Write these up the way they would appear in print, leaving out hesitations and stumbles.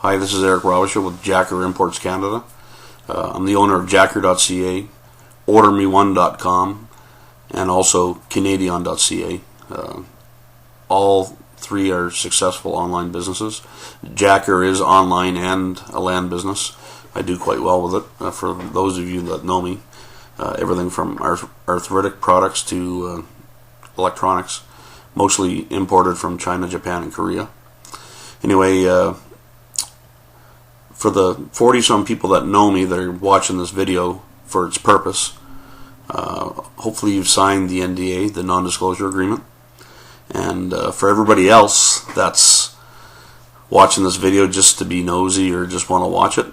Hi, this is Eric Robisha with Jacker Imports Canada. I'm the owner of Jacker.ca, OrderMe1.com, and also Canadian.ca. All three are successful online businesses. Jacker is online and a land business. I do quite well with it. For those of you that know me, everything from arthritic products to electronics, mostly imported from China, Japan, and Korea. Anyway, for the 40-some people that know me that are watching this video for its purpose, hopefully you've signed the NDA, the non-disclosure agreement. And for everybody else that's watching this video just to be nosy or just want to watch it,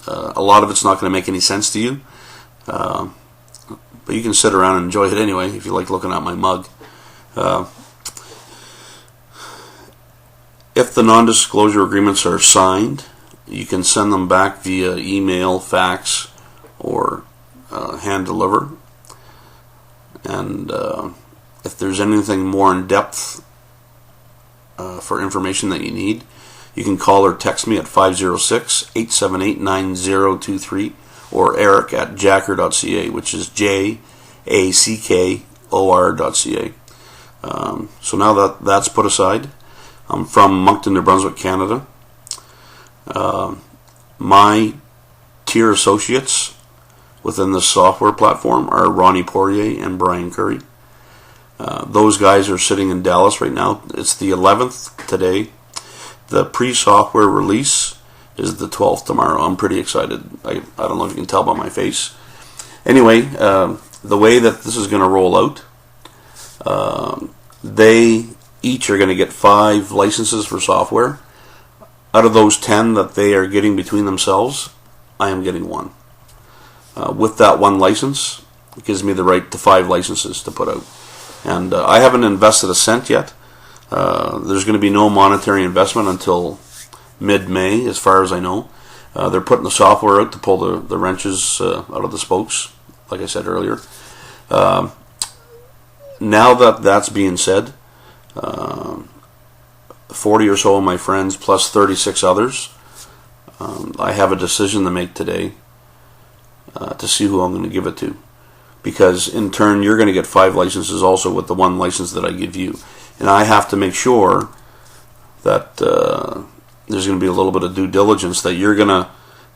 a lot of it's not going to make any sense to you. But you can sit around and enjoy it anyway if you like looking at my mug. If the non-disclosure agreements are signed, you can send them back via email, fax, or hand deliver. And if there's anything more in depth for information that you need, you can call or text me at 506-878-9023 or Eric at jacker.ca, which is JACKOR.ca. So now that that's put aside, I'm from Moncton, New Brunswick, Canada. My tier associates within this software platform are Ronnie Poirier and Brian Curry. Those guys are sitting in Dallas right now. It's the 11th today. The pre-software release is the 12th tomorrow. I'm pretty excited. I don't know if you can tell by my face. Anyway, the way that this is going to roll out, they each are going to get 5 licenses for software. Out of those 10 that they are getting between themselves, I am getting 1. With that 1 license, it gives me the right to 5 licenses to put out. And I haven't invested a cent yet. There's going to be no monetary investment until mid-May, as far as I know. They're putting the software out to pull the wrenches out of the spokes, like I said earlier. Now that that's being said, 40 or so of my friends plus 36 others, I have a decision to make today to see who I'm going to give it to. Because in turn, you're going to get 5 licenses also with the 1 license that I give you. And I have to make sure that there's going to be a little bit of due diligence, that you're going to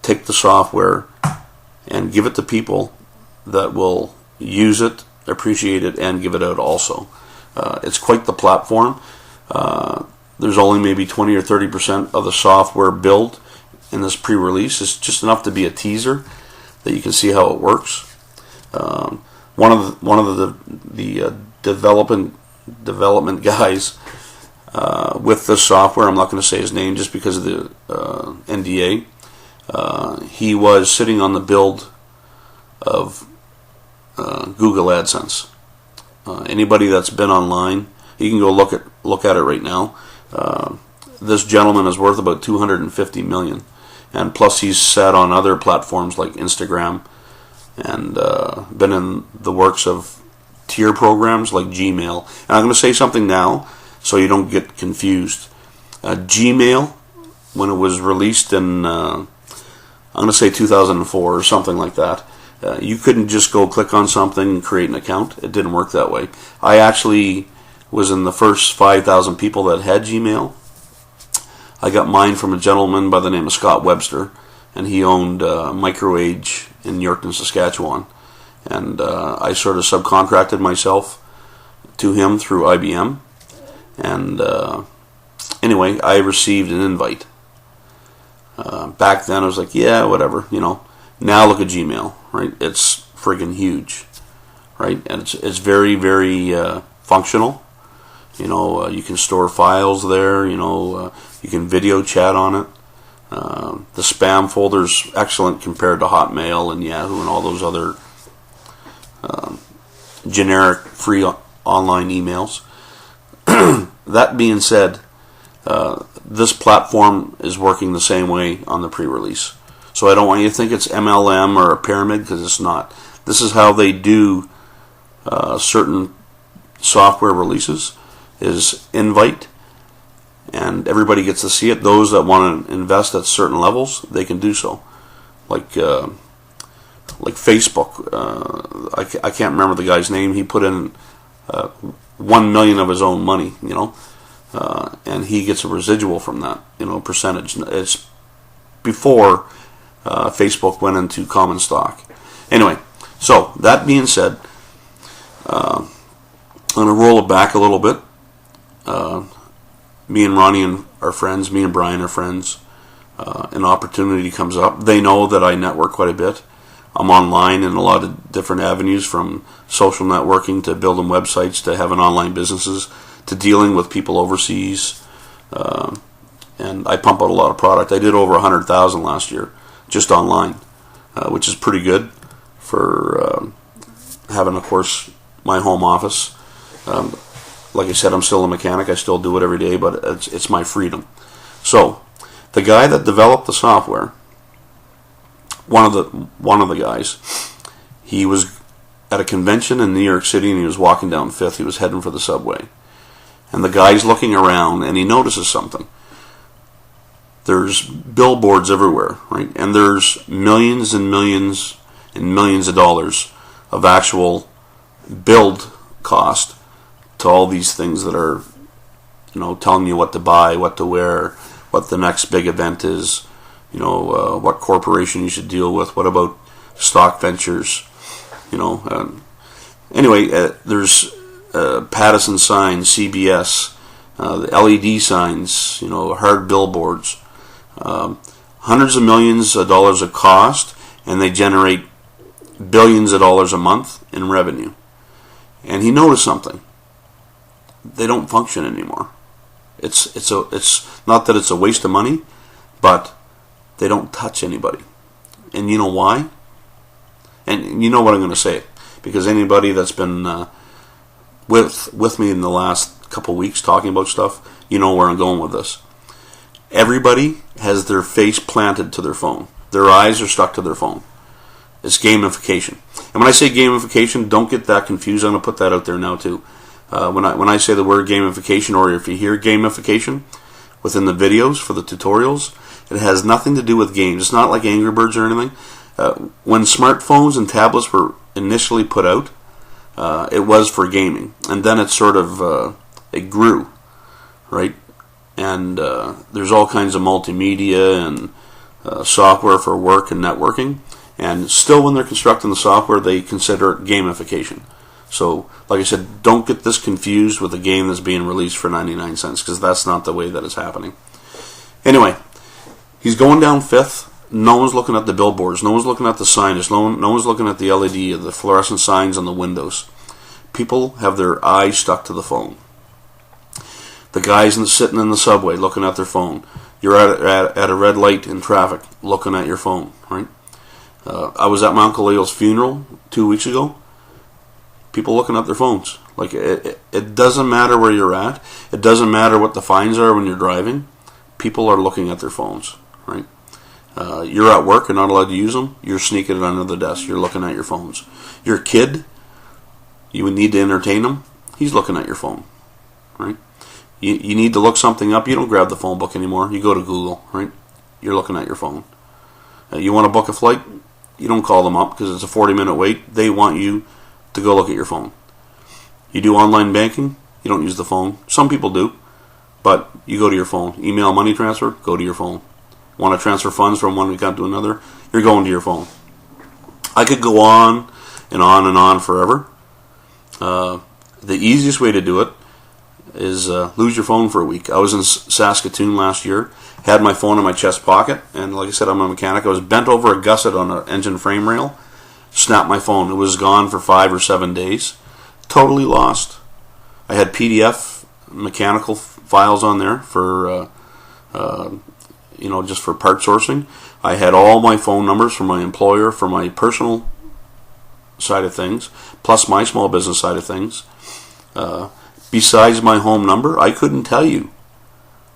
take the software and give it to people that will use it, appreciate it, and give it out also. It's quite the platform. There's only maybe 20 or 30% of the software build in this pre-release. It's just enough to be a teaser that you can see how it works. One of the development guys with this software, I'm not going to say his name just because of the NDA. He was sitting on the build of Google AdSense. Anybody that's been online, you can go look at it right now. This gentleman is worth about $250 million, and plus he's sat on other platforms like Instagram, and been in the works of tier programs like Gmail. And I'm going to say something now so you don't get confused. Gmail, when it was released in, I'm going to say 2004 or something like that, you couldn't just go click on something and create an account. It didn't work that way. I actually was in the first 5,000 people that had Gmail. I got mine from a gentleman by the name of Scott Webster, and he owned Microage in Yorkton, Saskatchewan. And I sort of subcontracted myself to him through IBM. And anyway, I received an invite. Back then I was like, yeah, whatever, you know. Now look at Gmail, right? It's friggin' huge, right? And it's very, very functional. You know, you can store files there. You know, you can video chat on it. The spam folder's excellent compared to Hotmail and Yahoo and all those other generic free online emails. That being said, this platform is working the same way on the pre-release. So I don't want you to think it's MLM or a pyramid, because it's not. This is how they do certain software releases, is invite, and everybody gets to see it. Those that want to invest at certain levels, they can do so. Like Facebook. I can't remember the guy's name. He put in $1 million of his own money, and he gets a residual from that, percentage. It's before Facebook went into common stock. Anyway, so that being said, I'm going to roll it back a little bit. Me and Ronnie are friends. Me and Brian are friends. An opportunity comes up. They know that I network quite a bit. I'm online in a lot of different avenues, from social networking to building websites to having online businesses to dealing with people overseas. And I pump out a lot of product. I did over 100,000 last year just online, which is pretty good for having, of course, my home office. Like I said, I'm still a mechanic. I still do it every day, but it's my freedom. So the guy that developed the software, one of the guys, he was at a convention in New York City, and he was walking down Fifth. He was heading for the subway, and the guy's looking around, and he notices something. There's billboards everywhere, right? And there's millions and millions and millions of dollars of actual build cost to all these things that are, telling you what to buy, what to wear, what the next big event is, what corporation you should deal with, what about stock ventures, Anyway, there's Pattison signs, CBS, the LED signs, hard billboards, hundreds of millions of dollars of cost, and they generate billions of dollars a month in revenue. And he noticed something. They don't function anymore. It's not that it's a waste of money, but they don't touch anybody. And you know why? And you know what I'm going to say, because anybody that's been with me in the last couple weeks talking about stuff, you know where I'm going with this. Everybody has their face planted to their phone. Their eyes are stuck to their phone. It's gamification. And when I say gamification, don't get that confused. I'm going to put that out there now too. When I say the word gamification, or if you hear gamification within the videos for the tutorials, it has nothing to do with games. It's not like Angry Birds or anything. When smartphones and tablets were initially put out, it was for gaming, and then it sort of it grew, right? And there's all kinds of multimedia and software for work and networking. And still, when they're constructing the software, they consider it gamification. So, like I said, don't get this confused with a game that's being released for 99 cents, because that's not the way that it's happening. Anyway, he's going down Fifth. No one's looking at the billboards. No one's looking at the signage. No one's looking at the LED or the fluorescent signs on the windows. People have their eyes stuck to the phone. The guys sitting in the subway looking at their phone. You're at a red light in traffic looking at your phone, right? I was at my Uncle Leo's funeral 2 weeks ago. People looking at their phones. Like, it doesn't matter where you're at. It doesn't matter what the fines are when you're driving. People are looking at their phones, right? You're at work, you're not allowed to use them. You're sneaking it under the desk. You're looking at your phones. Your kid, you would need to entertain him. He's looking at your phone, right? You need to look something up. You don't grab the phone book anymore. You go to Google, right? You're looking at your phone. You want to book a flight? You don't call them up because it's a 40-minute wait. They want you to go look at your phone. You do online banking? You don't use the phone. Some people do, but you go to your phone. Email money transfer? Go to your phone. Want to transfer funds from one account to another? You're going to your phone. I could go on and on and on forever. The easiest way to do it is lose your phone for a week. I was in Saskatoon last year, had my phone in my chest pocket, and like I said, I'm a mechanic. I was bent over a gusset on an engine frame rail, snapped my phone. It was gone for 5 or 7 days. Totally lost. I had PDF mechanical files on there for, just for part sourcing. I had all my phone numbers for my employer, for my personal side of things, plus my small business side of things. Besides my home number, I couldn't tell you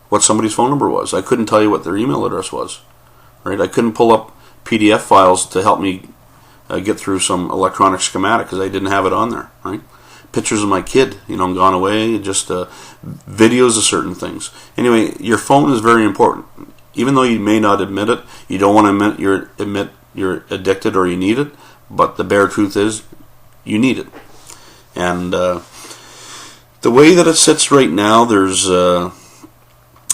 what somebody's phone number was. I couldn't tell you what their email address was. Right? I couldn't pull up PDF files to help me get through some electronic schematic because I didn't have it on there. Right? pictures of my kid, gone away, just videos of certain things. Anyway, your phone is very important. Even though you may not admit it, you don't want to admit you're addicted or you need it, but the bare truth is, you need it. And the way that it sits right now, there's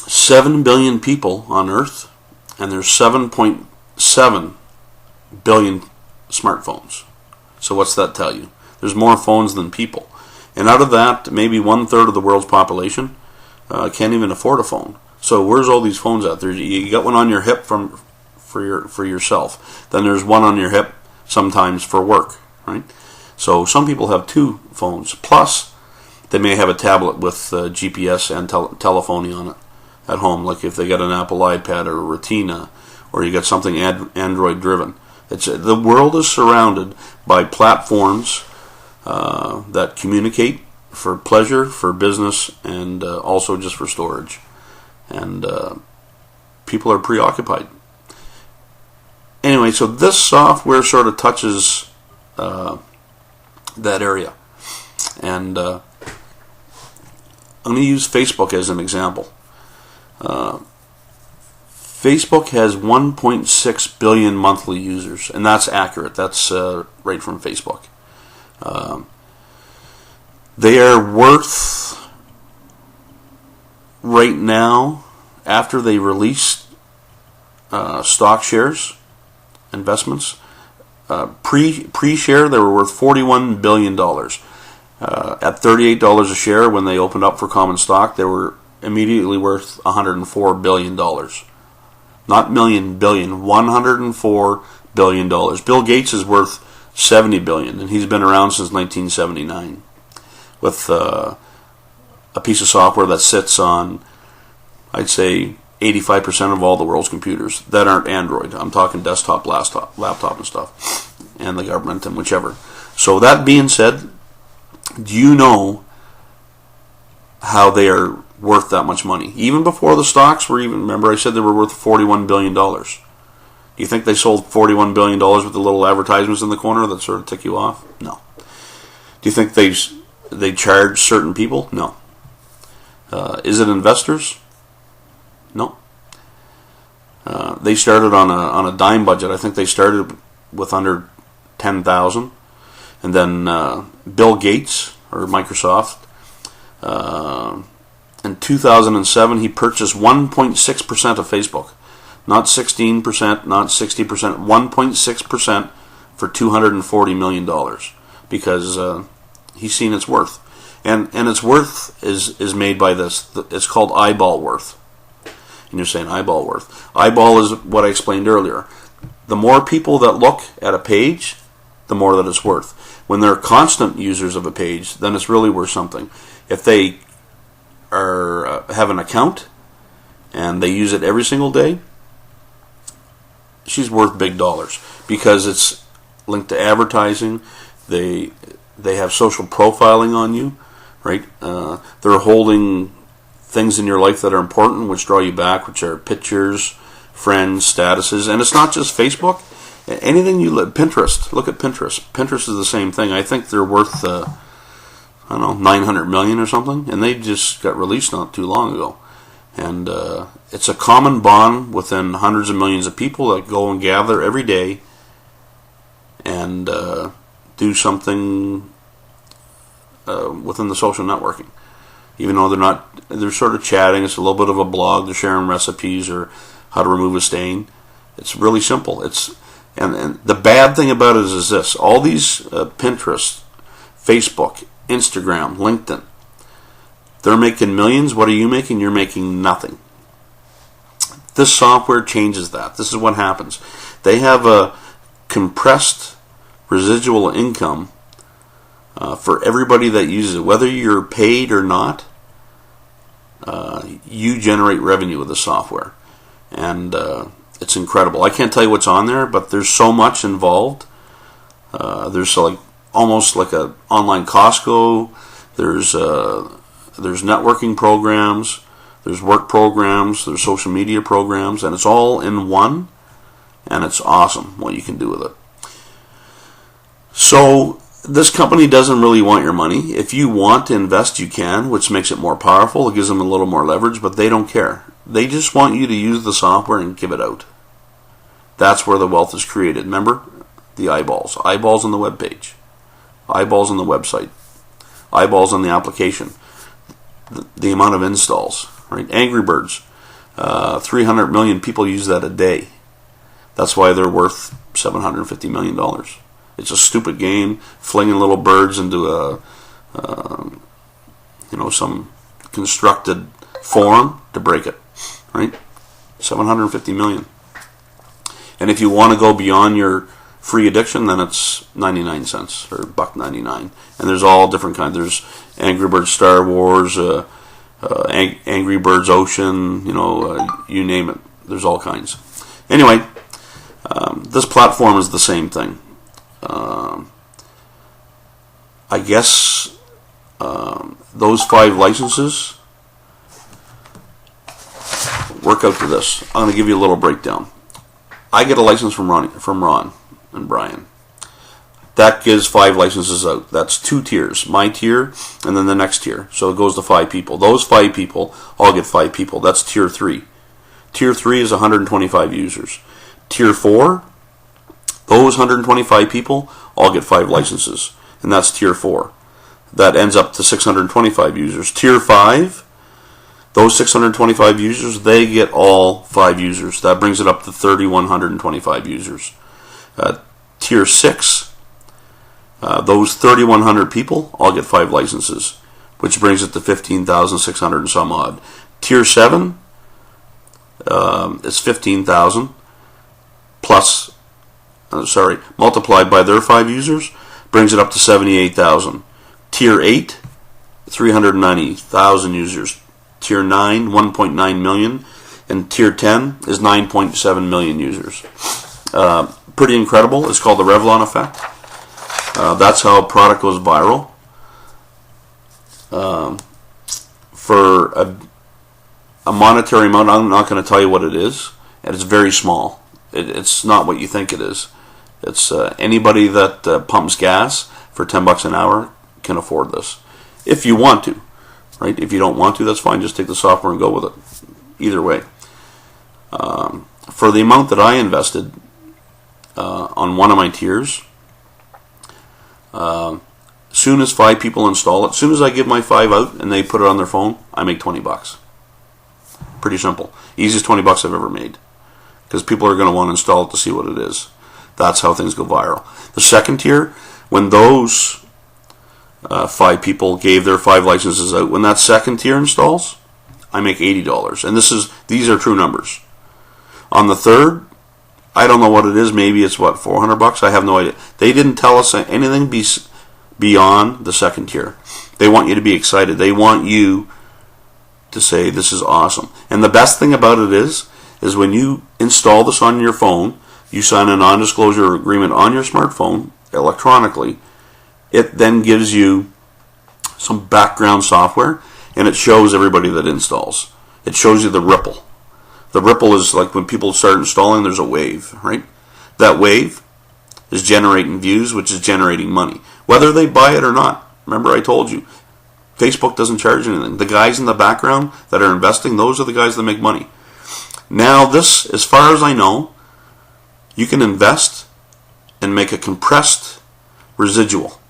7 billion people on Earth, and there's 7.7 billion smartphones. So what's that tell you? There's more phones than people. And out of that, maybe 1/3 of the world's population can't even afford a phone. So where's all these phones out there? You got one on your hip for yourself. Then there's one on your hip sometimes for work, right? So some people have 2 phones. Plus, they may have a tablet with GPS and telephony on it at home, like if they got an Apple iPad or a Retina, or you got something Android driven. The world is surrounded by platforms that communicate for pleasure, for business, and also just for storage. And people are preoccupied. Anyway, so this software sort of touches that area. And I'm going to use Facebook as an example. Facebook has 1.6 billion monthly users, and that's accurate. That's right from Facebook. They are worth, right now, after they released stock shares, investments, pre-share, they were worth $41 billion. At $38 a share, when they opened up for common stock, they were immediately worth $104 billion. Not million, billion, $104 billion. Bill Gates is worth $70 billion, and he's been around since 1979 with a piece of software that sits on, I'd say, 85% of all the world's computers that aren't Android. I'm talking desktop, laptop and stuff, and the government and whichever. So that being said, do you know how they are worth that much money? Even before the stocks were even, remember I said they were worth $41 billion. Do you think they sold $41 billion with the little advertisements in the corner that sort of tick you off? No. Do you think they charge certain people? No. Is it investors? No. They started on a dime budget. I think they started with under 10,000, and then Bill Gates or Microsoft, in 2007 he purchased 1.6% of Facebook, not 16%, not 60%, 1.6% for $240 million, because he's seen its worth, and its worth is made by this. It's called eyeball worth. And you're saying eyeball worth. Eyeball is what I explained earlier. The more people that look at a page, the more that it's worth. When they're constant users of a page, then it's really worth something. If they have an account and they use it every single day, she's worth big dollars, because it's linked to advertising. They have social profiling on you, right? They're holding things in your life that are important, which draw you back, which are pictures, friends, statuses. And it's not just Facebook. Anything Pinterest. Look at Pinterest. Pinterest is the same thing. I think they're worth, I don't know, 900 million or something. And they just got released not too long ago. And it's a common bond within hundreds of millions of people that go and gather every day and do something within the social networking. Even though they're sort of chatting, it's a little bit of a blog, they're sharing recipes or how to remove a stain. It's really simple. And the bad thing about it is this: all these Pinterest, Facebook, Instagram, LinkedIn, they're making millions. What are you making? You're making nothing. This software changes that. This is what happens. They have a compressed residual income for everybody that uses it. Whether you're paid or not, you generate revenue with the software. And it's incredible. I can't tell you what's on there, but there's so much involved. There's almost like an online Costco. There's networking programs. There's work programs. There's social media programs, and it's all in one. And it's awesome what you can do with it. So this company doesn't really want your money. If you want to invest, you can, which makes it more powerful. It gives them a little more leverage, but they don't care. They just want you to use the software and give it out. That's where the wealth is created. Remember? The eyeballs. Eyeballs on the web page. Eyeballs on the website. Eyeballs on the application. The amount of installs. Right? Angry Birds. 300 million people use that a day. That's why they're worth $750 million. It's a stupid game, flinging little birds into some constructed form to break it, right? 750 million. And if you want to go beyond your free addiction, then it's 99 cents or $1.99. And there's all different kinds. There's Angry Birds Star Wars, Angry Birds Ocean, you name it. There's all kinds. Anyway, this platform is the same thing. I guess those 5 licenses work out to this. I'm going to give you a little breakdown. I get a license from Ron and Brian. That gives 5 licenses out. That's 2 tiers. My tier and then the next tier. So it goes to 5 people. Those 5 people all get 5 people. That's tier 3. Tier 3 is 125 users. Tier 4, those 125 people all get 5 licenses. And that's tier 4. That ends up to 625 users. Tier 5, those 625 users, they get all 5 users. That brings it up to 3,125 users. Tier 6, those 3,100 people all get 5 licenses, which brings it to 15,600 and some odd. Tier 7 is 15,000 plus, multiplied by their 5 users, brings it up to 78,000. Tier 8, 390,000 users. Tier 9, 1.9 million. And Tier 10 is 9.7 million users. Pretty incredible. It's called the Revlon effect. That's how a product goes viral. For a monetary amount, I'm not going to tell you what it is. And it's very small. It's not what you think it is. It's anybody that pumps gas for $10 an hour can afford this. If you want to, right? If you don't want to, that's fine. Just take the software and go with it. Either way. For the amount that I invested on one of my tiers, soon as 5 people install it, soon as I give my 5 out and they put it on their phone, I make $20. Pretty simple. Easiest $20 I've ever made. Because people are going to want to install it to see what it is. That's how things go viral. The second tier, when those 5 people gave their 5 licenses out, when that second tier installs, I make $80. And these are true numbers. On the third, I don't know what it is. Maybe it's $400. I have no idea. They didn't tell us anything beyond the second tier. They want you to be excited. They want you to say this is awesome. And the best thing about it is when you install this on your phone, you sign a non-disclosure agreement on your smartphone electronically. It then gives you some background software, and it shows everybody that installs. It shows you the ripple. The ripple is like when people start installing, there's a wave, right? That wave is generating views, which is generating money, whether they buy it or not. Remember I told you, Facebook doesn't charge anything. The guys in the background that are investing, those are the guys that make money. Now this, as far as I know, you can invest and make a compressed residual,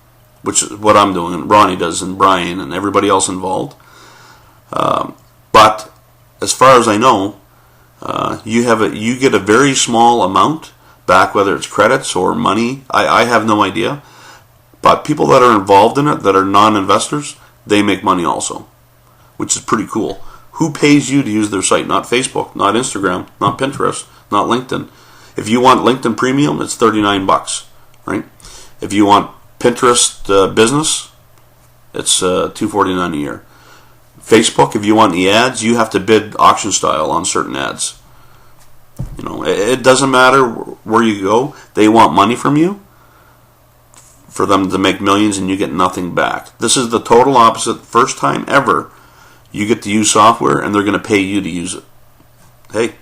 which is what I'm doing, and Ronnie does, and Brian, and everybody else involved. But as far as I know, you get a very small amount back, whether it's credits or money. I have no idea. But people that are involved in it, that are non-investors, they make money also, which is pretty cool. Who pays you to use their site? Not Facebook, not Instagram, not Pinterest, not LinkedIn. If you want LinkedIn Premium, it's $39, right? If you want Pinterest Business, it's $249 a year. Facebook, if you want the ads, you have to bid auction style on certain ads. It doesn't matter where you go. They want money from you for them to make millions, and you get nothing back. This is the total opposite. First time ever you get to use software, and they're going to pay you to use it. Hey,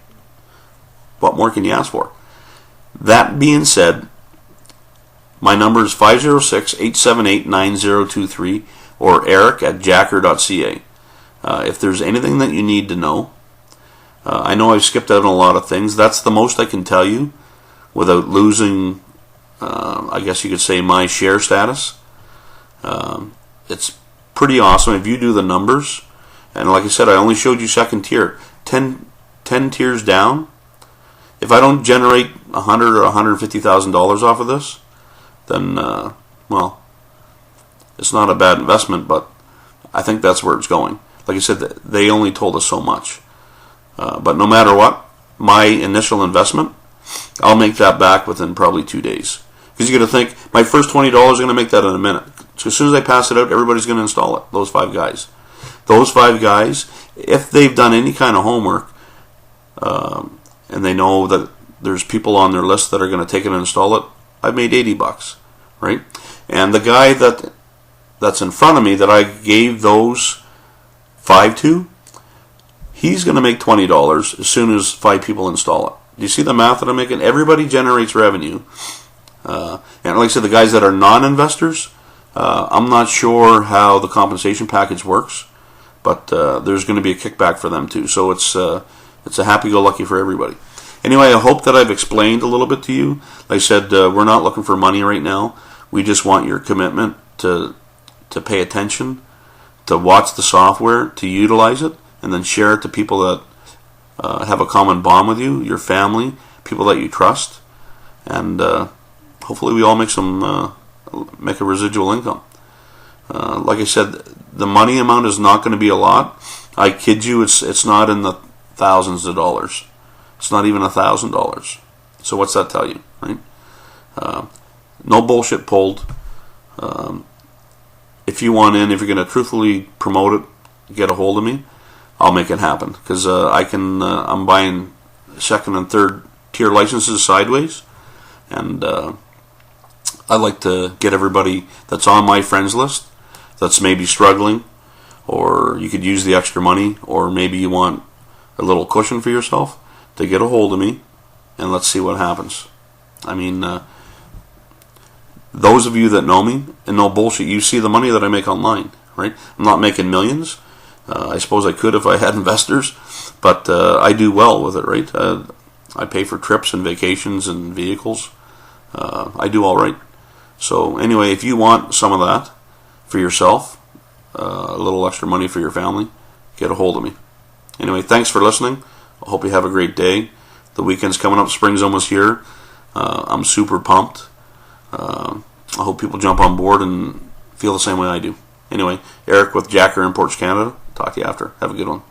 what more can you ask for? That being said, My number is 506-878-9023 or eric@jacker.ca. If there's anything that you need to know, I know I've skipped out on a lot of things. That's the most I can tell you without losing, I guess you could say, my share status. It's pretty awesome if you do the numbers. And like I said, I only showed you second tier. 10 tiers down. If I don't generate $100,000 or $150,000 off of this, then, well, it's not a bad investment, but I think that's where it's going. Like I said, they only told us so much. But no matter what, my initial investment, I'll make that back within probably 2 days. Because you got to think, my first $20 is going to make that in a minute. So as soon as I pass it out, everybody's going to install it, those 5 guys. Those 5 guys, if they've done any kind of homework, and they know that there's people on their list that are going to take it and install it, I've made $80, right? And the guy that's in front of me that I gave those 5 to, he's going to make $20 as soon as 5 people install it. Do you see the math that I'm making? Everybody generates revenue. And like I said, the guys that are non-investors, I'm not sure how the compensation package works, but there's going to be a kickback for them too. So it's a happy-go-lucky for everybody. Anyway, I hope that I've explained a little bit to you. Like I said, we're not looking for money right now. We just want your commitment to pay attention, to watch the software, to utilize it, and then share it to people that have a common bond with you, your family, people that you trust, and hopefully we all make a residual income. Like I said, the money amount is not going to be a lot. I kid you, it's not in the thousands of dollars. It's not even $1,000. So what's that tell you, right? No bullshit pulled. If you want in, if you're going to truthfully promote it, get a hold of me. I'll make it happen, because I'm buying second and third tier licenses sideways, and I like to get everybody that's on my friends list that's maybe struggling, or you could use the extra money, or maybe you want a little cushion for yourself, to get a hold of me, and let's see what happens. I mean, those of you that know me, and no bullshit, you see the money that I make online, right? I'm not making millions. I suppose I could if I had investors, but I do well with it, right? I pay for trips and vacations and vehicles. I do all right. So anyway, if you want some of that for yourself, a little extra money for your family, get a hold of me. Anyway, thanks for listening. I hope you have a great day. The weekend's coming up. Spring's almost here. I'm super pumped. I hope people jump on board and feel the same way I do. Anyway, Eric with Jacker Imports Canada. Talk to you after. Have a good one.